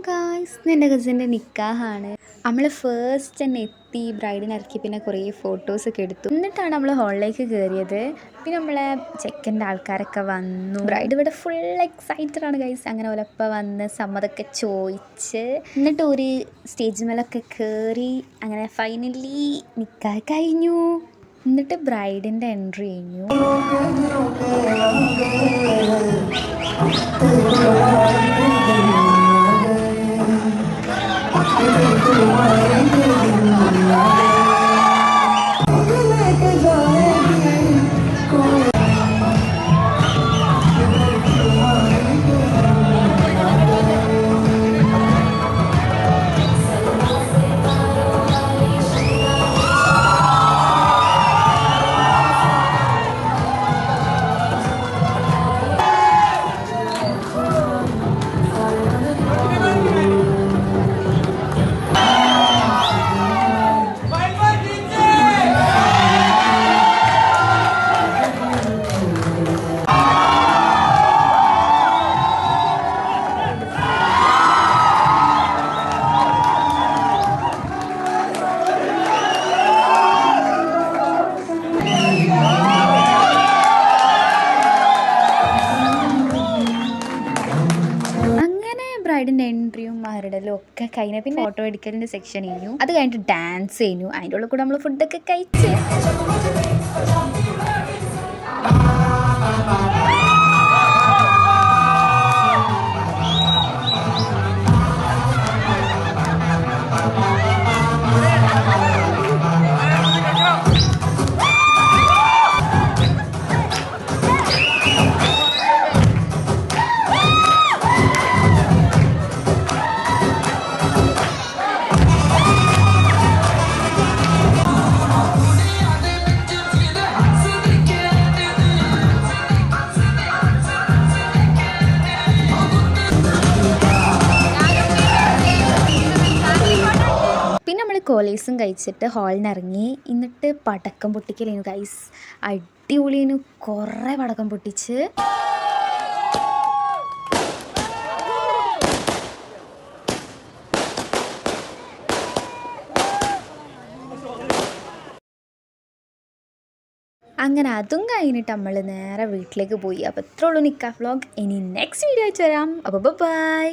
Guys, എൻ്റെ കസിൻ്റെ നിക്കാഹാണ്. നമ്മൾ first തന്നെ എത്തി, ബ്രൈഡിനെ ഇറക്കി, പിന്നെ കുറേ ഫോട്ടോസൊക്കെ എടുത്തു. എന്നിട്ടാണ് നമ്മൾ ഹാളിലേക്ക് കയറിയത്. പിന്നെ നമ്മളെ ചെക്കൻ്റെ ആൾക്കാരൊക്കെ വന്നു. ബ്രൈഡ് ഇവിടെ ഫുൾ എക്സൈറ്റഡ് ആണ് ഗൈസ്. അങ്ങനെ ഒലപ്പ വന്ന് സമ്മതമൊക്കെ ചോദിച്ച്, എന്നിട്ട് ഒരു സ്റ്റേജ് മേലൊക്കെ കയറി. അങ്ങനെ ഫൈനലി നിക്കാഹ് കഴിഞ്ഞു. എന്നിട്ട് ബ്രൈഡിൻ്റെ എൻട്രി കഴിഞ്ഞു. ബ്രൈഡിൻ്റെ എൻട്രിയും മഹറിടലും ഒക്കെ കഴിഞ്ഞ പിന്നെ ഫോട്ടോ എടുക്കലിൻ്റെ സെക്ഷൻ കഴിഞ്ഞു. അത് കഴിഞ്ഞിട്ട് ഡാൻസ് കഴിഞ്ഞു. അതിൻ്റെ ഉള്ളിൽ കൂടെ നമ്മൾ ഫുഡൊക്കെ കഴിച്ച് കോളേസും കഴിച്ചിട്ട് ഹാളിൽ നിന്ന് ഇറങ്ങി. എന്നിട്ട് പടക്കം പൊട്ടിക്കലേനു ഗൈസ്. അടിപൊളിയേനു. കുറേ പടക്കം പൊട്ടിച്ച് അങ്ങനെ അതും കഴിഞ്ഞിട്ട് നമ്മൾ നേരെ വീട്ടിലേക്ക് പോയി. അപ്പോൾ ഇത്രേ ഉള്ളൂ നിക്കാഹ് വ്ളോഗ്. ഇനി നെക്സ്റ്റ് വീഡിയോ ആയിട്ട് വരാം. അപ്പോൾ ബൈ.